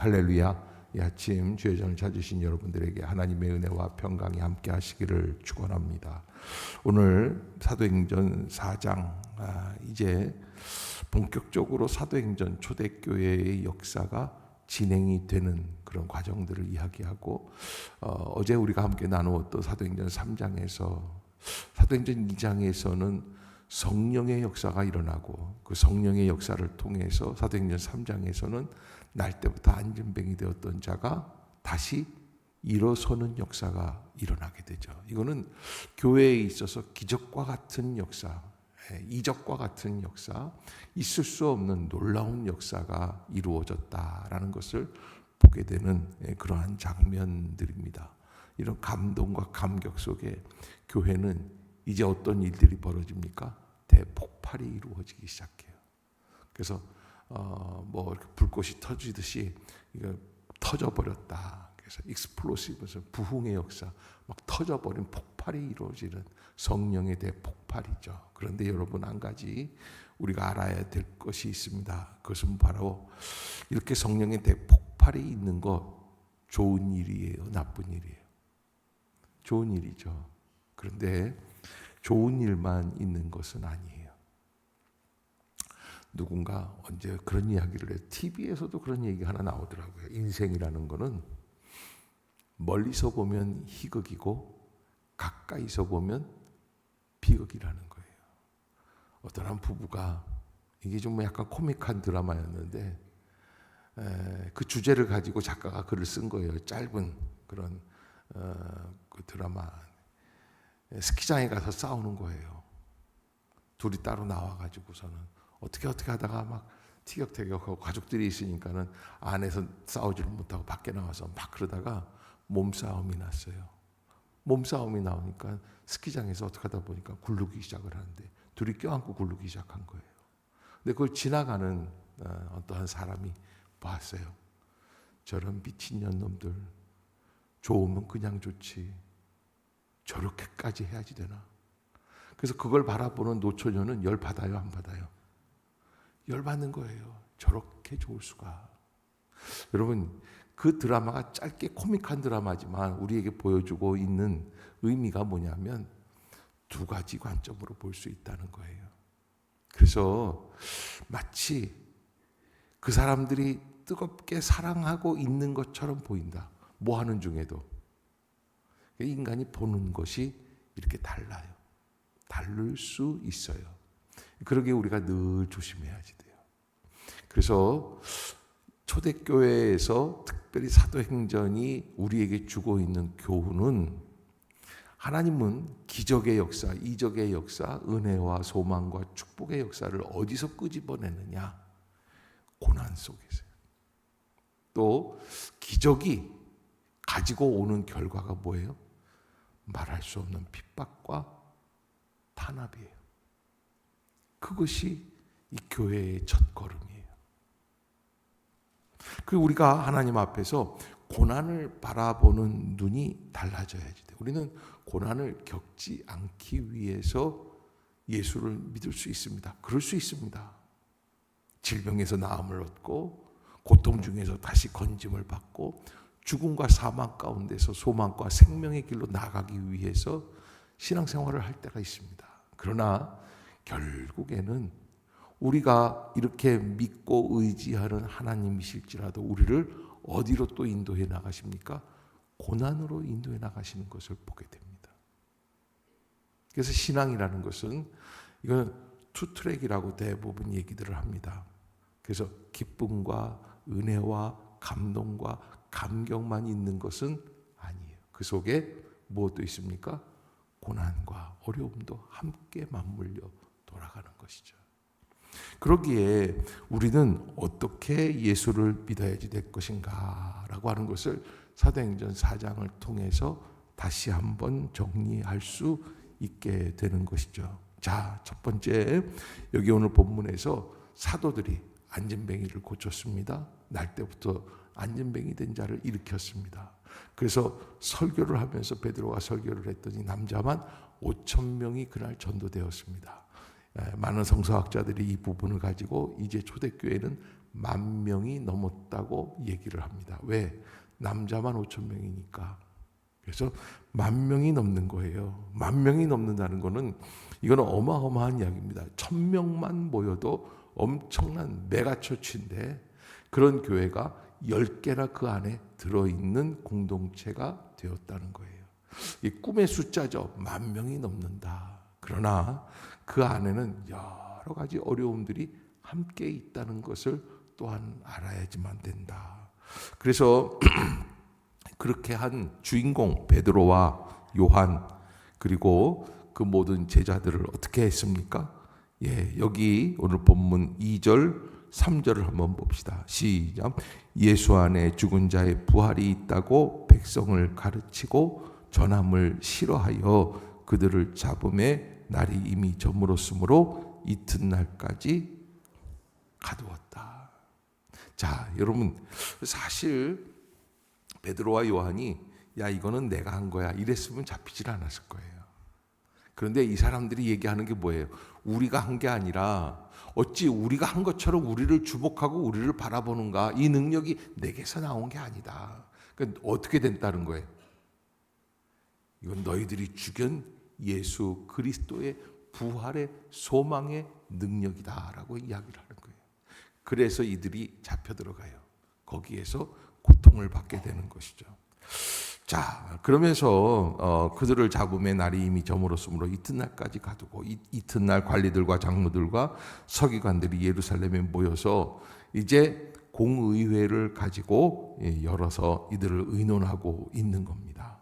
할렐루야. 이 아침 주의 전을 찾으신 여러분들에게 하나님의 은혜와 평강이 함께 하시기를 축원합니다. 오늘 사도행전 4장, 이제 본격적으로 사도행전 초대교회의 역사가 진행이 되는 그런 과정들을 이야기하고, 어제 우리가 함께 나누었던 사도행전 3장에서 사도행전 2장에서는 성령의 역사가 일어나고, 그 성령의 역사를 통해서 사도행전 3장에서는 날 때부터 안진뱅이 되었던 자가 다시 일어서는 역사가 일어나게 되죠. 이거는 교회에 있어서 기적과 같은 역사, 이적과 같은 역사, 있을 수 없는 놀라운 역사가 이루어졌다라는 것을 보게 되는 그러한 장면들입니다. 이런 감동과 감격 속에 교회는 이제 어떤 일들이 벌어집니까? 대폭발이 이루어지기 시작해요. 그래서 이렇게 불꽃이 터지듯이 이거 터져버렸다. 그래서 익스플로시브에서 부흥의 역사, 막 터져버린 폭발이 이루어지는 성령의 대폭발이죠. 그런데 여러분, 한 가지 우리가 알아야 될 것이 있습니다. 그것은 바로 이렇게 성령의 대폭발이 있는 것, 좋은 일이에요, 나쁜 일이에요? 좋은 일이죠. 그런데 좋은 일만 있는 것은 아니에요. 누군가 언제 그런 이야기를 해요. TV에서도 그런 얘기가 하나 나오더라고요. 인생이라는 거는 멀리서 보면 희극이고 가까이서 보면 비극이라는 거예요. 어떤 한 부부가, 이게 좀 약간 코믹한 드라마였는데, 그 주제를 가지고 작가가 글을 쓴 거예요. 짧은 그런 그 드라마. 스키장에 가서 싸우는 거예요. 둘이 따로 나와가지고서는 어떻게 하다가 막 티격태격하고, 가족들이 있으니까는 안에서 싸우지를 못하고 밖에 나와서 막 그러다가 몸싸움이 났어요. 몸싸움이 나오니까 스키장에서 어떻게 하다 보니까 굴르기 시작을 하는데, 둘이 껴안고 굴르기 시작한 거예요. 근데 그걸 지나가는 어떠한 사람이 봤어요. 저런 미친년 놈들, 좋으면 그냥 좋지 저렇게까지 해야지 되나? 그래서 그걸 바라보는 노처녀는 열 받아요, 안 받아요? 열 받는 거예요. 저렇게 좋을 수가. 여러분, 그 드라마가 짧게 코믹한 드라마지만 우리에게 보여주고 있는 의미가 뭐냐면 두 가지 관점으로 볼 수 있다는 거예요. 그래서 마치 그 사람들이 뜨겁게 사랑하고 있는 것처럼 보인다. 뭐 하는 중에도. 인간이 보는 것이 이렇게 달라요. 다를 수 있어요. 그러기에 우리가 늘 조심해야지 돼요. 그래서 초대교회에서 특별히 사도행전이 우리에게 주고 있는 교훈은, 하나님은 기적의 역사, 이적의 역사, 은혜와 소망과 축복의 역사를 어디서 끄집어내느냐? 고난 속에서요. 또 기적이 가지고 오는 결과가 뭐예요? 말할 수 없는 핍박과 탄압이에요. 그것이 이 교회의 첫걸음이에요. 그리고 우리가 하나님 앞에서 고난을 바라보는 눈이 달라져야지 돼요. 우리는 고난을 겪지 않기 위해서 예수를 믿을 수 있습니다. 그럴 수 있습니다. 질병에서 나음을 얻고, 고통 중에서 다시 건짐을 받고, 죽음과 사망 가운데서 소망과 생명의 길로 나가기 위해서 신앙생활을 할 때가 있습니다. 그러나 결국에는 우리가 이렇게 믿고 의지하는 하나님이실지라도 우리를 어디로 또 인도해 나가십니까? 고난으로 인도해 나가시는 것을 보게 됩니다. 그래서 신앙이라는 것은, 이건 투트랙이라고 대부분 얘기들을 합니다. 그래서 기쁨과 은혜와 감동과 감격만 있는 것은 아니에요. 그 속에 무엇도 있습니까? 고난과 어려움도 함께 맞물려 돌아가는 것이죠. 그러기에 우리는 어떻게 예수를 믿어야지 될 것인가 라고 하는 것을 사도행전 4장을 통해서 다시 한번 정리할 수 있게 되는 것이죠. 자, 첫 번째, 여기 오늘 본문에서 사도들이 안진뱅이를 고쳤습니다. 날 때부터 안진뱅이 된 자를 일으켰습니다. 그래서 설교를 하면서 베드로가 설교를 했더니 남자만 5,000명이 그날 전도되었습니다. 많은 성서학자들이 이 부분을 가지고 이제 초대교회는 10,000명이 넘었다고 얘기를 합니다. 왜? 남자만 5,000명이니까. 그래서 10,000명이 넘는 거예요. 10,000명이 넘는다는 거는 이거는 어마어마한 이야기입니다. 1,000명만 모여도 엄청난 메가처치인데 그런 교회가 10개나 그 안에 들어있는 공동체가 되었다는 거예요. 이 꿈의 숫자죠. 10,000명이 넘는다. 그러나 그 안에는 여러 가지 어려움들이 함께 있다는 것을 또한 알아야지만 된다. 그래서 그렇게 한 주인공 베드로와 요한 그리고 그 모든 제자들을 어떻게 했습니까? 여기 오늘 본문 2절 3절을 한번 봅시다. 시작. 예수 안에 죽은 자의 부활이 있다고 백성을 가르치고 전함을 싫어하여 그들을 잡음에 날이 이미 저물었으므로 이튿날까지 가두었다. 자, 여러분 사실 베드로와 요한이 야 이거는 내가 한 거야 이랬으면 잡히질 않았을 거예요. 그런데 이 사람들이 얘기하는 게 뭐예요? 우리가 한 게 아니라 어찌 우리가 한 것처럼 우리를 주목하고 우리를 바라보는가? 이 능력이 내게서 나온 게 아니다. 그러니까 어떻게 된다는 거예요? 이건 너희들이 죽인 예수 그리스도의 부활의 소망의 능력이다라고 이야기를 하는 거예요. 그래서 이들이 잡혀 들어가요. 거기에서 고통을 받게 되는 것이죠. 자, 그러면서 그들을 잡음에 날이 이미 저물었으므로 이튿날까지 가두고 이튿날 관리들과 장로들과 서기관들이 예루살렘에 모여서 이제 공의회를 가지고 열어서 이들을 의논하고 있는 겁니다.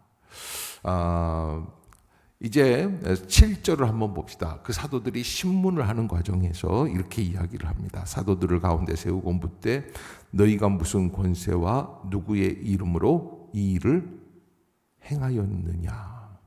이제 7절을 한번 봅시다. 그 사도들이 신문을 하는 과정에서 이렇게 이야기를 합니다. 사도들을 가운데 세우고 묻되 너희가 무슨 권세와 누구의 이름으로 이 일을 행하였느냐.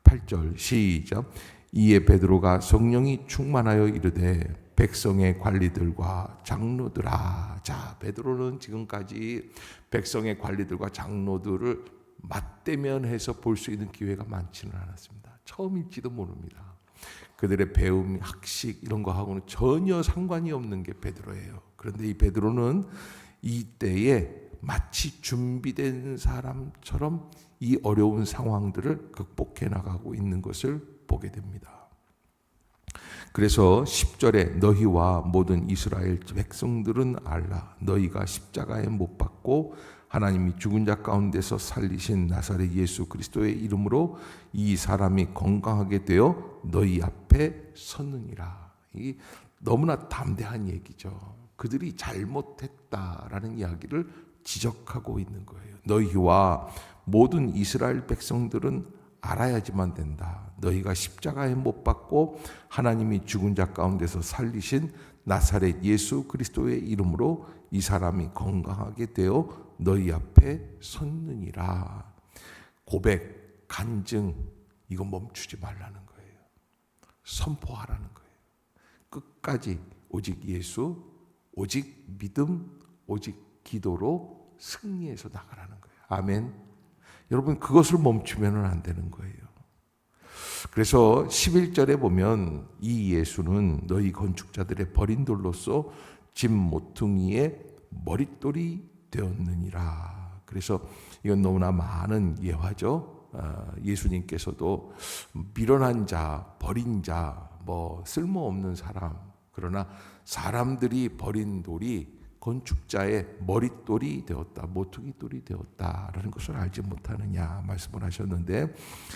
8절 시작. 이에 베드로가 성령이 충만하여 이르되 백성의 관리들과 장로들아. 자, 베드로는 지금까지 백성의 관리들과 장로들을 맞대면해서 볼 수 있는 기회가 많지는 않았습니다. 처음일지도 모릅니다. 그들의 배움, 학식 이런 거하고는 전혀 상관이 없는 게 베드로예요. 그런데 이 베드로는 이때에 마치 준비된 사람처럼 이 어려운 상황들을 극복해 나가고 있는 것을 보게 됩니다. 그래서 10절에 너희와 모든 이스라엘 백성들은 알라. 너희가 십자가에 못 박고 하나님이 죽은 자 가운데서 살리신 나사렛 예수 그리스도의 이름으로 이 사람이 건강하게 되어 너희 앞에 섰느니라. 이 너무나 담대한 얘기죠. 그들이 잘못했다라는 이야기를 지적하고 있는 거예요. 너희와 모든 이스라엘 백성들은 알아야지만 된다. 너희가 십자가에 못 박고 하나님이 죽은 자 가운데서 살리신 나사렛 예수 그리스도의 이름으로 이 사람이 건강하게 되어 너희 앞에 섰느니라. 고백, 간증 이거 멈추지 말라는 거예요. 선포하라는 거예요. 끝까지 오직 예수, 오직 믿음, 오직 기도로 승리해서 나가라는 거예요. 아멘. 여러분 그것을 멈추면 안 되는 거예요. 그래서 11절에 보면 이 예수는 너희 건축자들의 버린 돌로서 집 모퉁이의 머릿돌이 되었느니라. 그래서 이건 너무나 많은 예화죠. 예수님께서도 미련한 자, 버린 자, 쓸모없는 사람, 그러나 사람들이 버린 돌이 건축자의 머릿돌이 되었다, 모퉁이돌이 되었다라는 것을 알지 못하느냐 말씀을 하셨는데,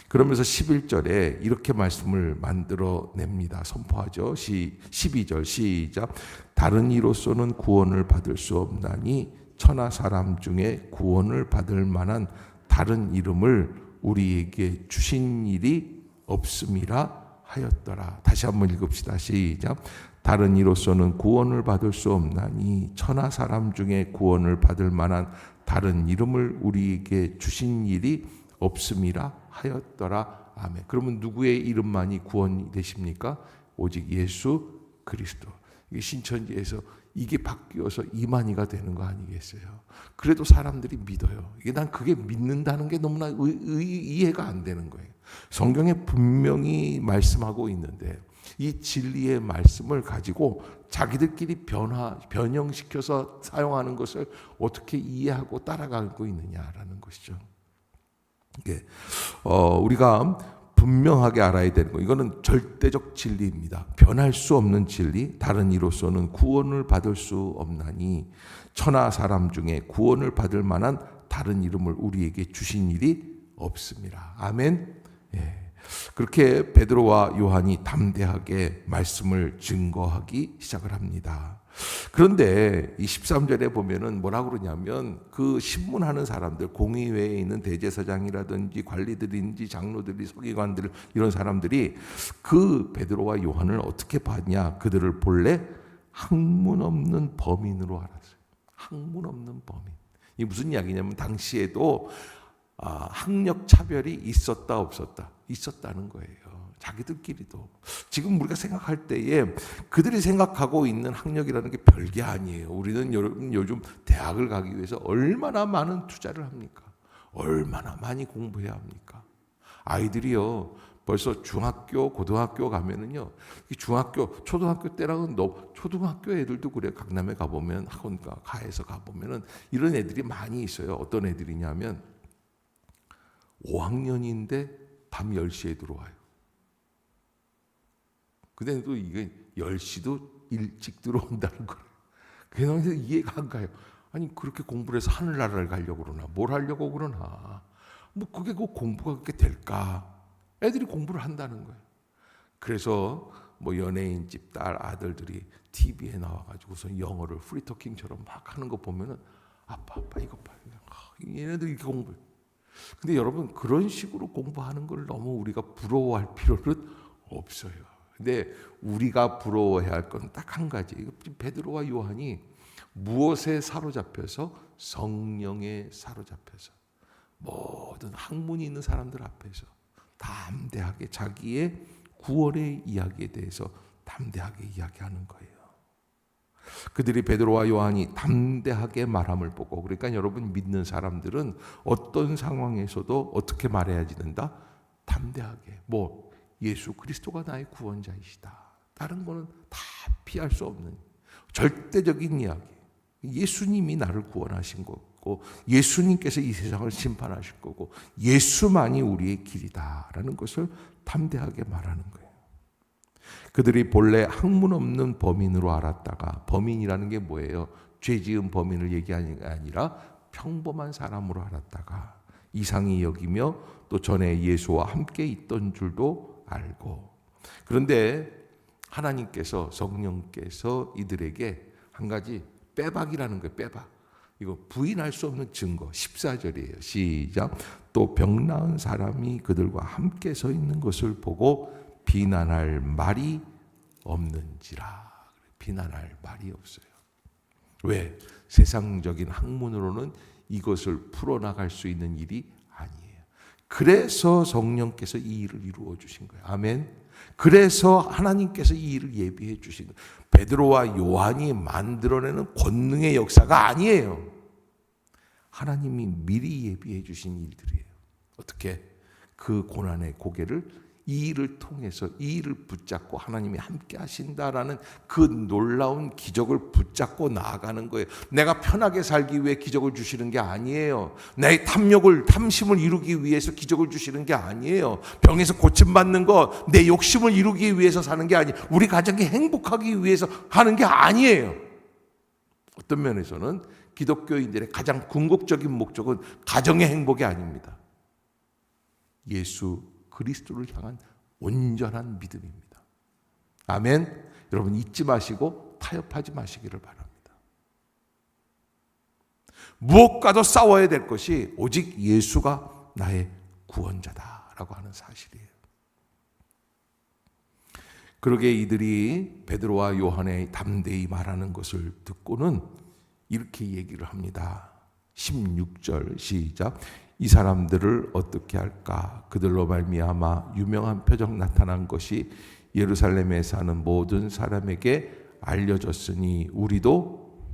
그러면서 11절에 이렇게 말씀을 만들어냅니다. 선포하죠. 12절 시작. 다른 이로서는 구원을 받을 수 없나니 천하 사람 중에 구원을 받을 만한 다른 이름을 우리에게 주신 일이 없음이라 하였더라. 다시 한번 읽읍시다. 시작. 다른 이로서는 구원을 받을 수 없나니 천하 사람 중에 구원을 받을 만한 다른 이름을 우리에게 주신 일이 없음이라 하였더라. 아멘. 그러면 누구의 이름만이 구원이 되십니까? 오직 예수 그리스도. 이게 신천지에서 이게 바뀌어서 이만희가 되는 거 아니겠어요? 그래도 사람들이 믿어요. 이게 난 그게 믿는다는 게 너무나 이해가 안 되는 거예요. 성경에 분명히 말씀하고 있는데 이 진리의 말씀을 가지고 자기들끼리 변형시켜서 사용하는 것을 어떻게 이해하고 따라가고 있느냐라는 것이죠. 이게 우리가 분명하게 알아야 되는 거, 이거는 절대적 진리입니다. 변할 수 없는 진리, 다른 이로서는 구원을 받을 수 없나니 천하 사람 중에 구원을 받을 만한 다른 이름을 우리에게 주신 일이 없습니다. 아멘. 예. 그렇게 베드로와 요한이 담대하게 말씀을 증거하기 시작을 합니다. 그런데 이 13절에 보면은 뭐라 그러냐면 그 신문하는 사람들, 공의회에 있는 대제사장이라든지 관리들인지 장로들이 서기관들 이런 사람들이 그 베드로와 요한을 어떻게 봤냐? 그들을 본래 학문 없는 범인으로 알았어요. 학문 없는 범인. 이게 무슨 이야기냐면 당시에도 학력 차별이 있었다 없었다? 있었다는 거예요. 자기들끼리도. 지금 우리가 생각할 때에 그들이 생각하고 있는 학력이라는 게 별게 아니에요. 우리는 여러분 요즘 대학을 가기 위해서 얼마나 많은 투자를 합니까? 얼마나 많이 공부해야 합니까? 아이들이요 벌써 중학교, 고등학교 가면은요, 중학교, 초등학교 때랑은 초등학교 애들도 그래. 강남에 가보면 학원가 가에서 가보면은 이런 애들이 많이 있어요. 어떤 애들이냐면 5학년인데 밤 10시에 들어와요. 근데 또 이게 10시도 일찍 들어온다는 거예요. 그래서 이해가 안 가요. 아니 그렇게 공부를 해서 하늘나라를 가려고 그러나 뭘 하려고 그러나 뭐 그게 그 공부가 그렇게 될까? 애들이 공부를 한다는 거예요. 그래서 뭐 연예인 집 딸 아들들이 TV에 나와가지고서 영어를 프리토킹처럼 막 하는 거 보면은 아빠 이거 봐. 얘네들 이렇게 공부해. 근데 여러분 그런 식으로 공부하는 걸 너무 우리가 부러워할 필요는 없어요. 근데 우리가 부러워해야 할 건 딱 한 가지. 베드로와 요한이 무엇에 사로잡혀서? 성령에 사로잡혀서 모든 학문이 있는 사람들 앞에서 담대하게 자기의 구원의 이야기에 대해서 담대하게 이야기하는 거예요. 그들이 베드로와 요한이 담대하게 말함을 보고, 그러니까 여러분 믿는 사람들은 어떤 상황에서도 어떻게 말해야 된다? 담대하게. 뭐 예수 그리스도가 나의 구원자이시다. 다른 거는 다 피할 수 없는 절대적인 이야기. 예수님이 나를 구원하신 거고 예수님께서 이 세상을 심판하실 거고 예수만이 우리의 길이다라는 것을 담대하게 말하는 거예요. 그들이 본래 학문 없는 범인으로 알았다가, 범인이라는 게 뭐예요? 죄 지은 범인을 얘기하는 게 아니라 평범한 사람으로 알았다가 이상히 여기며 또 전에 예수와 함께 있던 줄도 알고. 그런데 하나님께서, 성령께서 이들에게 한 가지 빼박이라는 거예요. 빼박. 이거 부인할 수 없는 증거. 14절이에요. 시작. 또 병 나은 사람이 그들과 함께 서 있는 것을 보고 비난할 말이 없는지라. 비난할 말이 없어요. 왜? 세상적인 학문으로는 이것을 풀어나갈 수 있는 일이 아니에요. 그래서 성령께서 이 일을 이루어 주신 거예요. 아멘. 그래서 하나님께서 이 일을 예비해 주신 거예요. 베드로와 요한이 만들어내는 권능의 역사가 아니에요. 하나님이 미리 예비해 주신 일들이에요. 어떻게? 그 고난의 고개를 이 일을 통해서 이 일을 붙잡고 하나님이 함께 하신다라는 그 놀라운 기적을 붙잡고 나아가는 거예요. 내가 편하게 살기 위해 기적을 주시는 게 아니에요. 내 탐심을 이루기 위해서 기적을 주시는 게 아니에요. 병에서 고침받는 거 내 욕심을 이루기 위해서 사는 게 아니에요. 우리 가정이 행복하기 위해서 하는 게 아니에요. 어떤 면에서는 기독교인들의 가장 궁극적인 목적은 가정의 행복이 아닙니다. 예수 그리스도를 향한 온전한 믿음입니다. 아멘. 여러분 잊지 마시고 타협하지 마시기를 바랍니다. 무엇과도 싸워야 될 것이 오직 예수가 나의 구원자다라고 하는 사실이에요. 그러게 이들이 베드로와 요한의 담대히 말하는 것을 듣고는 이렇게 얘기를 합니다. 16절 시작. 이 사람들을 어떻게 할까? 그들로 말미암아 유명한 표적 나타난 것이 예루살렘에 사는 모든 사람에게 알려졌으니 우리도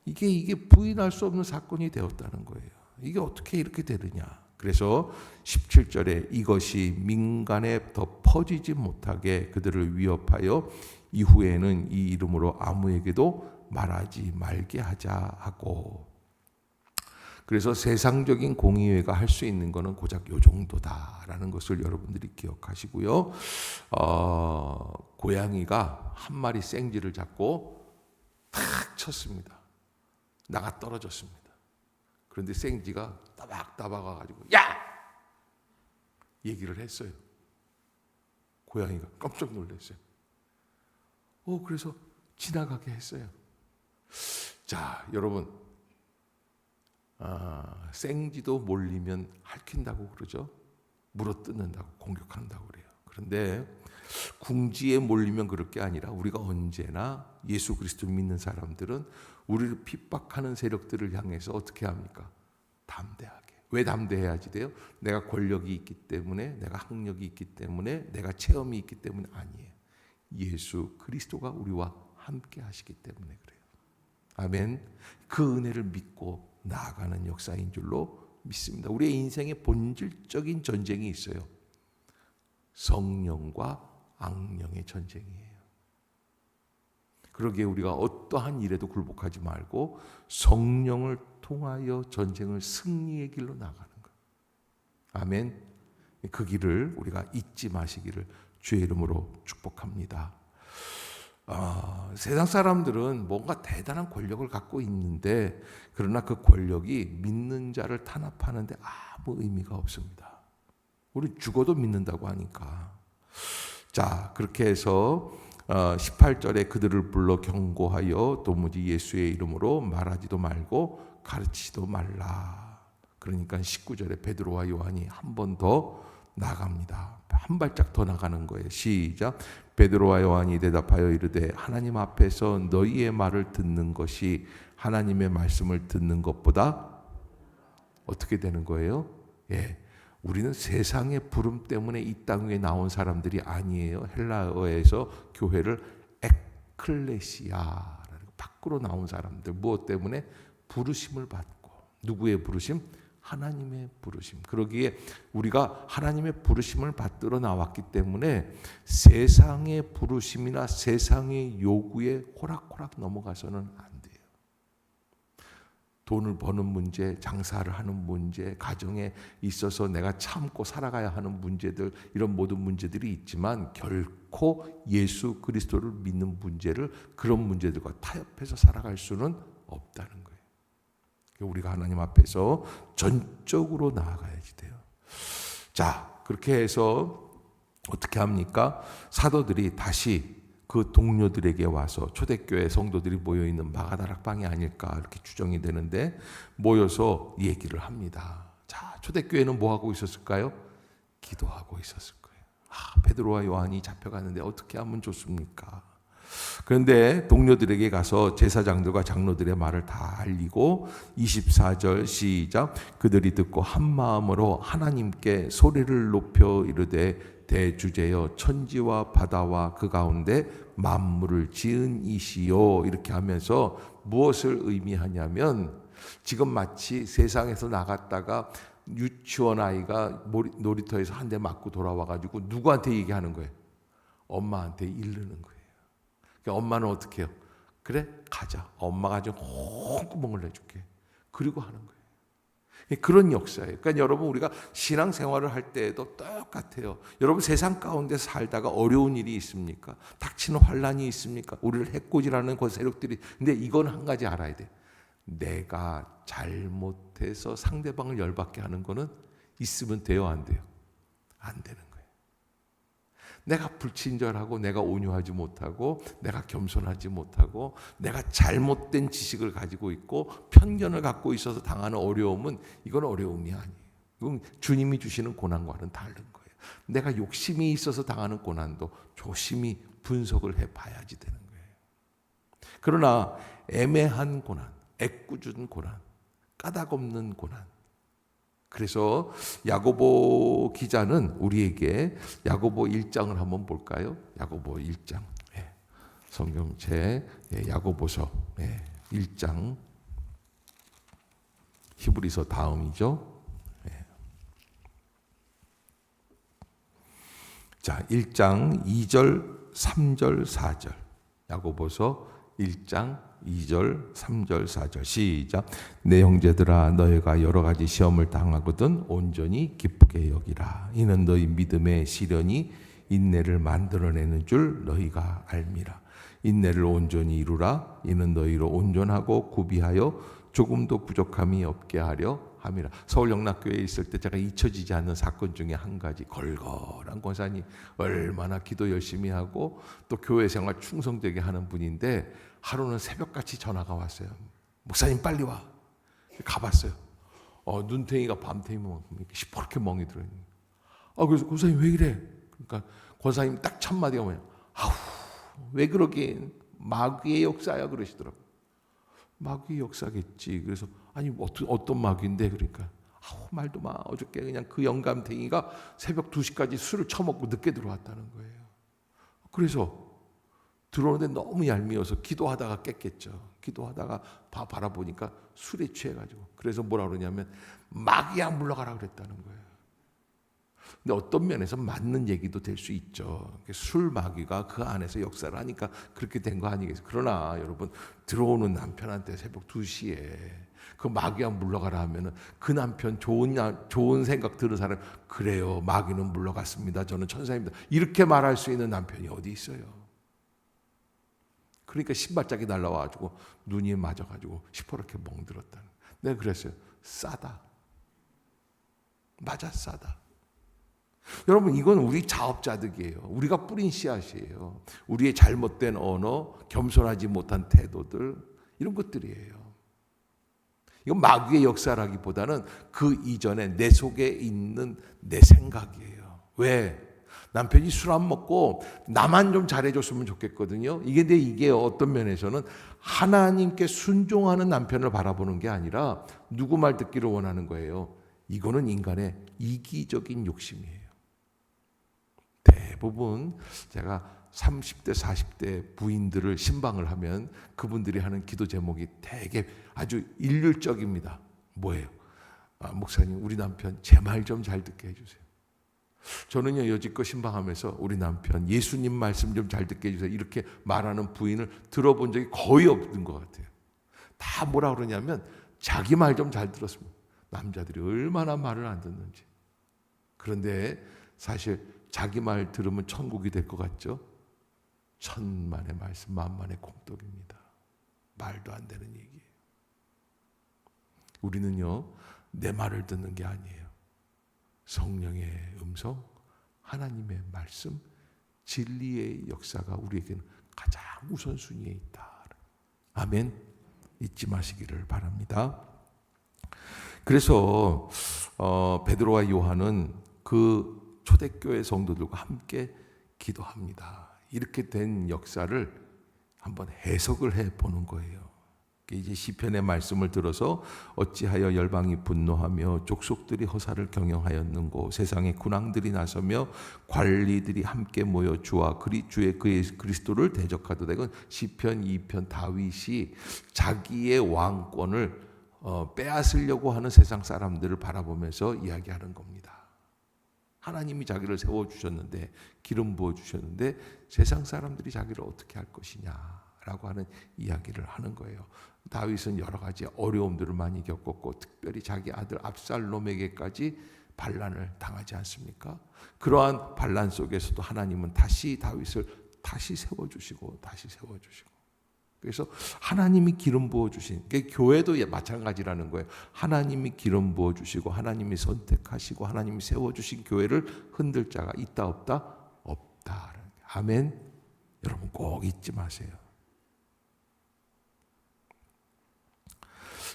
이게 부인할 수 없는 사건이 되었다는 거예요. 이게 어떻게 이렇게 되느냐? 그래서 17절에 이것이 민간에 더 퍼지지 못하게 그들을 위협하여 이후에는 이 이름으로 아무에게도 말하지 말게 하자 하고, 그래서 세상적인 공의회가 할 수 있는 거는 고작 요 정도다라는 것을 여러분들이 기억하시고요. 고양이가 한 마리 생쥐를 잡고 탁 쳤습니다. 나가 떨어졌습니다. 그런데 생쥐가 따박따박 와가지고 야! 얘기를 했어요. 고양이가 깜짝 놀랐어요. 그래서 지나가게 했어요. 자, 여러분, 생쥐도 몰리면 핥힌다고 그러죠. 물어뜯는다고, 공격한다고 그래요. 그런데 궁지에 몰리면 그럴 게 아니라 우리가 언제나 예수 그리스도 믿는 사람들은 우리를 핍박하는 세력들을 향해서 어떻게 합니까? 담대하게. 왜 담대해야지 돼요? 내가 권력이 있기 때문에, 내가 학력이 있기 때문에, 내가 체험이 있기 때문에 아니에요. 예수 그리스도가 우리와 함께 하시기 때문에 그래요. 아멘. 그 은혜를 믿고 나아가는 역사인 줄로 믿습니다. 우리의 인생에 본질적인 전쟁이 있어요. 성령과 악령의 전쟁이에요. 그러기에 우리가 어떠한 일에도 굴복하지 말고 성령을 통하여 전쟁을 승리의 길로 나가는 거예요. 아멘. 그 길을 우리가 잊지 마시기를 주의 이름으로 축복합니다. 세상 사람들은 뭔가 대단한 권력을 갖고 있는데, 그러나 그 권력이 믿는 자를 탄압하는데 아무 의미가 없습니다. 우리 죽어도 믿는다고 하니까. 자, 그렇게 해서 18절에 그들을 불러 경고하여 도무지 예수의 이름으로 말하지도 말고 가르치지도 말라. 그러니까 19절에 베드로와 요한이 한 번 더 나갑니다. 한 발짝 더 나가는 거예요. 시작. 베드로와 요한이 대답하여 이르되 하나님 앞에서 너희의 말을 듣는 것이 하나님의 말씀을 듣는 것보다 어떻게 되는 거예요? 예, 우리는 세상의 부름 때문에 이 땅 위에 나온 사람들이 아니에요. 헬라어에서 교회를 에클레시아라는 밖으로 나온 사람들. 무엇 때문에? 부르심을 받고. 누구의 부르심? 하나님의 부르심. 그러기에 우리가 하나님의 부르심을 받들어 나왔기 때문에 세상의 부르심이나 세상의 요구에 호락호락 넘어가서는 안 돼요. 돈을 버는 문제, 장사를 하는 문제, 가정에 있어서 내가 참고 살아가야 하는 문제들, 이런 모든 문제들이 있지만 결코 예수 그리스도를 믿는 문제를 그런 문제들과 타협해서 살아갈 수는 없다는 거예요. 우리가 하나님 앞에서 전적으로 나아가야지 돼요. 자, 그렇게 해서 어떻게 합니까? 사도들이 다시 그 동료들에게 와서, 초대교회 성도들이 모여있는 마가다락방이 아닐까 이렇게 추정이 되는데, 모여서 얘기를 합니다. 자, 초대교회는 뭐 하고 있었을까요? 기도하고 있었을 거예요. 베드로와 요한이 잡혀가는데 어떻게 하면 좋습니까? 그런데 동료들에게 가서 제사장들과 장로들의 말을 다 알리고 24절 시작. 그들이 듣고 한 마음으로 하나님께 소리를 높여 이르되 대주제여 천지와 바다와 그 가운데 만물을 지은 이시요. 이렇게 하면서 무엇을 의미하냐면, 지금 마치 세상에서 나갔다가 유치원 아이가 놀이터에서 한 대 맞고 돌아와가지고 누구한테 얘기하는 거예요? 엄마한테 이르는 거예요. 엄마는 어떻게 해요? 그래, 가자. 엄마가 좀 콧구멍을 내줄게. 그리고 하는 거예요. 그런 역사예요. 그러니까 여러분, 우리가 신앙생활을 할 때에도 똑같아요. 여러분, 세상 가운데 살다가 어려운 일이 있습니까? 닥치는 환난이 있습니까? 우리를 해코지라는 그 세력들이. 근데 이건 한 가지 알아야 돼요. 내가 잘못해서 상대방을 열받게 하는 거는 있으면 돼요, 안 돼요? 안 되는 거예요. 내가 불친절하고, 내가 온유하지 못하고, 내가 겸손하지 못하고, 내가 잘못된 지식을 가지고 있고 편견을 갖고 있어서 당하는 어려움은, 이건 어려움이 아니에요. 이건 주님이 주시는 고난과는 다른 거예요. 내가 욕심이 있어서 당하는 고난도 조심히 분석을 해봐야지 되는 거예요. 그러나 애매한 고난, 애꿎은 고난, 까닭없는 고난, 그래서 야고보 기자는 우리에게 야고보 1장을 한번 볼까요? 야고보 1장. 성경책 야고보서 1장. 히브리서 다음이죠. 자, 1장 2절, 3절, 4절. 야고보서 1장 2절, 3절, 4절. 시작. 내 형제들아, 너희가 여러 가지 시험을 당하거든 온전히 기쁘게 여기라. 이는 너희 믿음의 시련이 인내를 만들어내는 줄 너희가 알미라. 인내를 온전히 이루라. 이는 너희로 온전하고 구비하여 조금도 부족함이 없게 하려 함이라. 서울 영락교회에 있을 때 제가 잊혀지지 않는 사건 중에 한 가지, 걸걸한 권사님, 얼마나 기도 열심히 하고 또 교회 생활 충성되게 하는 분인데 하루는 새벽같이 전화가 왔어요. 목사님 빨리 와. 가봤어요. 눈탱이가 밤탱이만큼 시퍼렇게 멍이 들어있는 거예요. 그래서 권사님 왜 이래? 그러니까 권사님 딱 첫 마디가 뭐냐? 아우, 왜 그러긴, 마귀의 역사야 그러시더라고요. 마귀의 역사겠지. 그래서 아니 어떤 마귀인데? 그러니까 아우, 말도 마. 어저께 그냥 그 영감탱이가 새벽 2시까지 술을 처먹고 늦게 들어왔다는 거예요. 그래서 들어오는데 너무 얄미워서 기도하다가 깼겠죠. 기도하다가 바라보니까 술에 취해가지고, 그래서 뭐라 그러냐면 마귀야 물러가라 그랬다는 거예요. 근데 어떤 면에서 맞는 얘기도 될 수 있죠. 술 마귀가 그 안에서 역사를 하니까 그렇게 된 거 아니겠어요? 그러나 여러분, 들어오는 남편한테 새벽 2시에 그 마귀야 물러가라 하면은 그 남편 좋은 생각 들은 사람, 그래요, 마귀는 물러갔습니다, 저는 천사입니다, 이렇게 말할 수 있는 남편이 어디 있어요? 그러니까 신발짝이 날라와가지고 눈이 맞아가지고 시퍼렇게 멍들었다는. 내가 그랬어요. 싸다. 맞아, 싸다. 여러분, 이건 우리 자업자득이에요. 우리가 뿌린 씨앗이에요. 우리의 잘못된 언어, 겸손하지 못한 태도들, 이런 것들이에요. 이건 마귀의 역사라기보다는 그 이전에 내 속에 있는 내 생각이에요. 왜? 남편이 술 안 먹고 나만 좀 잘해줬으면 좋겠거든요. 이게 어떤 면에서는 하나님께 순종하는 남편을 바라보는 게 아니라 누구 말 듣기를 원하는 거예요. 이거는 인간의 이기적인 욕심이에요. 대부분 제가 30대, 40대 부인들을 신방을 하면 그분들이 하는 기도 제목이 되게 아주 일률적입니다. 뭐예요? 목사님, 우리 남편 제 말 좀 잘 듣게 해주세요. 저는요, 여지껏 신방하면서 우리 남편 예수님 말씀 좀 잘 듣게 해주세요, 이렇게 말하는 부인을 들어본 적이 거의 없는 것 같아요. 다 뭐라 그러냐면 자기 말 좀 잘 들었습니다. 남자들이 얼마나 말을 안 듣는지. 그런데 사실 자기 말 들으면 천국이 될 것 같죠? 천만의 말씀, 만만의 콩떡입니다. 말도 안 되는 얘기예요. 우리는요, 내 말을 듣는 게 아니에요. 성령의 음성, 하나님의 말씀, 진리의 역사가 우리에게는 가장 우선순위에 있다. 아멘. 잊지 마시기를 바랍니다. 그래서 베드로와 요한은 그 초대교회 성도들과 함께 기도합니다. 이렇게 된 역사를 한번 해석을 해보는 거예요. 이제 시편의 말씀을 들어서 어찌하여 열방이 분노하며 족속들이 허사를 경영하였는고, 세상의 군왕들이 나서며 관리들이 함께 모여 주와 주의 그리스도를 대적하도다. 이건 시편 2편 다윗이 자기의 왕권을 빼앗으려고 하는 세상 사람들을 바라보면서 이야기하는 겁니다. 하나님이 자기를 세워주셨는데, 기름 부어주셨는데 세상 사람들이 자기를 어떻게 할 것이냐라고 하는 이야기를 하는 거예요. 다윗은 여러 가지 어려움들을 많이 겪었고, 특별히 자기 아들 압살롬에게까지 반란을 당하지 않습니까? 그러한 반란 속에서도 하나님은 다시 다윗을 다시 세워주시고 다시 세워주시고, 그래서 하나님이 기름 부어주신, 교회도 마찬가지라는 거예요. 하나님이 기름 부어주시고 하나님이 선택하시고 하나님이 세워주신 교회를 흔들 자가 있다 없다? 없다. 아멘. 여러분 꼭 잊지 마세요.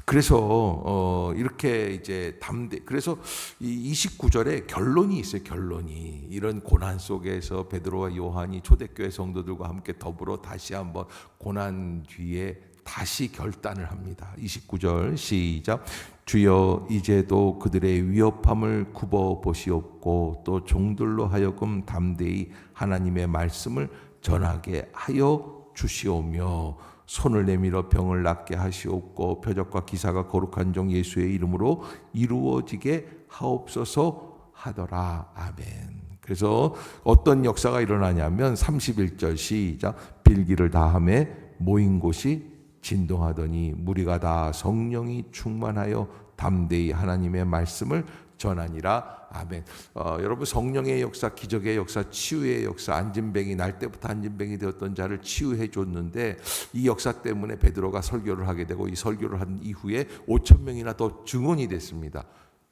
그래서 이렇게 이제 그래서 이 29절에 결론이 있어요. 결론이. 이런 고난 속에서 베드로와 요한이 초대교회 성도들과 함께 더불어 다시 한번 고난 뒤에 다시 결단을 합니다. 29절 시작. 주여 이제도 그들의 위협함을 굽어 보시옵고 또 종들로 하여금 담대히 하나님의 말씀을 전하게 하여 주시오며 손을 내밀어 병을 낫게 하시옵고 표적과 기사가 거룩한 종 예수의 이름으로 이루어지게 하옵소서 하더라. 아멘. 그래서 어떤 역사가 일어나냐면 31절 시작. 빌기를 다함에 모인 곳이 진동하더니 무리가 다 성령이 충만하여 담대히 하나님의 말씀을 전하니라. 아멘. 여러분, 성령의 역사, 기적의 역사, 치유의 역사, 안진뱅이 날 때부터 안진뱅이 되었던 자를 치유해 줬는데, 이 역사 때문에 베드로가 설교를 하게 되고, 이 설교를 한 이후에 5천 명이나 더 증언이 됐습니다.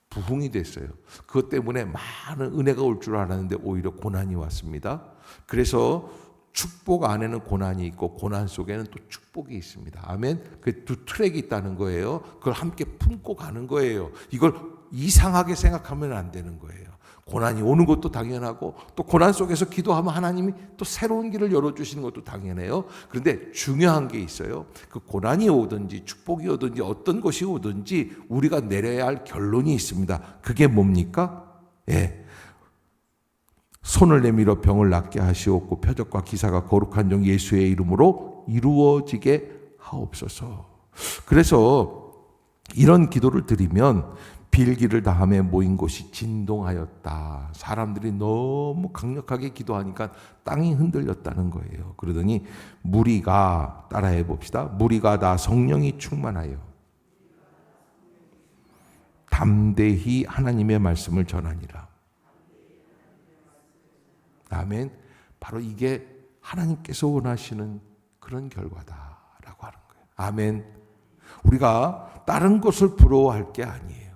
부흥이 됐어요. 그것 때문에 많은 은혜가 올 줄 알았는데 오히려 고난이 왔습니다. 그래서 축복 안에는 고난이 있고 고난 속에는 또 축복이 있습니다. 아멘. 그 두 트랙이 있다는 거예요. 그걸 함께 품고 가는 거예요. 이걸 이상하게 생각하면 안 되는 거예요. 고난이 오는 것도 당연하고, 또 고난 속에서 기도하면 하나님이 또 새로운 길을 열어주시는 것도 당연해요. 그런데 중요한 게 있어요. 그 고난이 오든지 축복이 오든지 어떤 것이 오든지 우리가 내려야 할 결론이 있습니다. 그게 뭡니까? 예. 손을 내밀어 병을 낫게 하시옵고 표적과 기사가 거룩한 종 예수의 이름으로 이루어지게 하옵소서. 그래서 이런 기도를 드리면 빌기를 다함에 모인 곳이 진동하였다. 사람들이 너무 강력하게 기도하니까 땅이 흔들렸다는 거예요. 그러더니 무리가, 따라해 봅시다. 무리가 다 성령이 충만하여 담대히 하나님의 말씀을 전하니라. 아멘. 바로 이게 하나님께서 원하시는 그런 결과다라고 하는 거예요. 아멘. 우리가 다른 것을 부러워할 게 아니에요.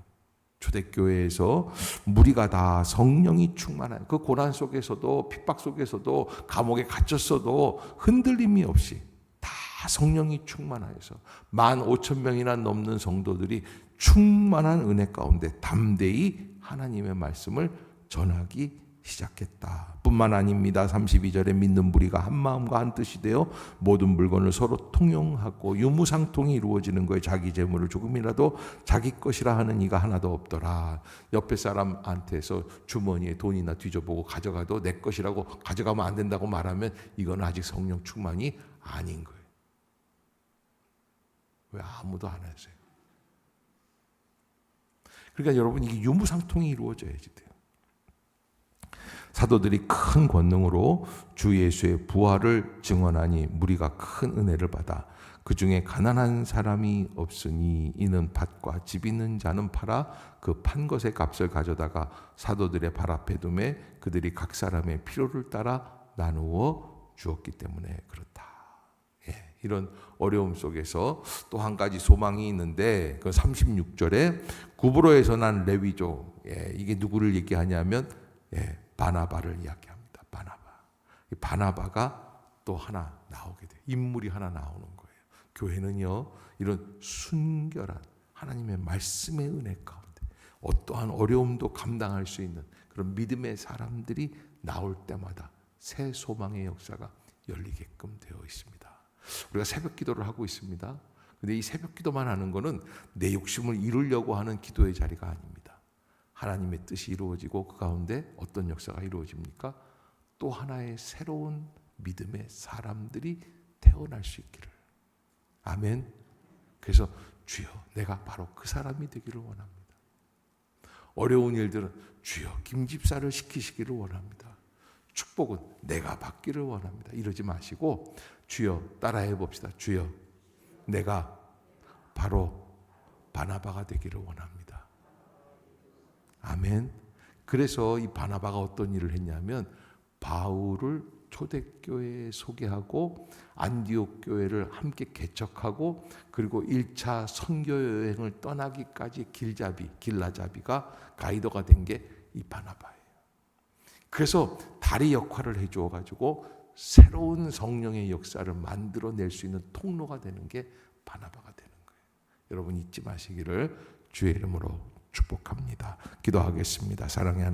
초대교회에서 무리가 다 성령이 충만한 그 고난 속에서도, 핍박 속에서도, 감옥에 갇혔어도 흔들림이 없이 다 성령이 충만하여서 15,000명이나 넘는 성도들이 충만한 은혜 가운데 담대히 하나님의 말씀을 전하기 시작했다. 뿐만 아닙니다. 32절에 믿는 무리가 한 마음과 한 뜻이 되어 모든 물건을 서로 통용하고 유무상통이 이루어지는 거예요. 자기 재물을 조금이라도 자기 것이라 하는 이가 하나도 없더라. 옆에 사람한테서 주머니에 돈이나 뒤져보고 가져가도 내 것이라고 가져가면 안 된다고 말하면 이건 아직 성령 충만이 아닌 거예요. 왜 아무도 안 하세요? 그러니까 여러분, 이게 유무상통이 이루어져야지 돼요. 사도들이 큰 권능으로 주 예수의 부활을 증언하니 무리가 큰 은혜를 받아 그 중에 가난한 사람이 없으니 이는 밭과 집 있는 자는 팔아 그 판 것의 값을 가져다가 사도들의 발 앞에 두매 그들이 각 사람의 필요를 따라 나누어 주었기 때문에 그렇다. 예, 이런 어려움 속에서 또 한 가지 소망이 있는데, 그 36절에 구브로에서 난 레위족, 이게 누구를 얘기하냐면 바나바를 이야기합니다. 이 바나바가 또 하나 나오게 돼요. 인물이 하나 나오는 거예요. 교회는요, 이런 순결한 하나님의 말씀의 은혜 가운데 어떠한 어려움도 감당할 수 있는 그런 믿음의 사람들이 나올 때마다 새 소망의 역사가 열리게끔 되어 있습니다. 우리가 새벽 기도를 하고 있습니다. 근데 이 새벽 기도만 하는 거는 내 욕심을 이루려고 하는 기도의 자리가 아닙니다. 하나님의 뜻이 이루어지고 그 가운데 어떤 역사가 이루어집니까? 또 하나의 새로운 믿음의 사람들이 태어날 수 있기를. 아멘. 그래서 주여, 내가 바로 그 사람이 되기를 원합니다. 어려운 일들은 주여, 김 집사를 시키시기를 원합니다. 축복은 내가 받기를 원합니다. 이러지 마시고 주여, 따라해 봅시다. 주여, 내가 바로 바나바가 되기를 원합니다. 아멘. 그래서 이 바나바가 어떤 일을 했냐면 바울을 초대교회에 소개하고 안디옥 교회를 함께 개척하고, 그리고 1차 선교 여행을 떠나기까지 길라잡이가 가이더가 된 게 이 바나바예요. 그래서 다리 역할을 해줘 가지고 새로운 성령의 역사를 만들어낼 수 있는 통로가 되는 게 바나바가 되는 거예요. 여러분, 잊지 마시기를 주의 이름으로 축복합니다. 기도하겠습니다. 사랑의 하나님.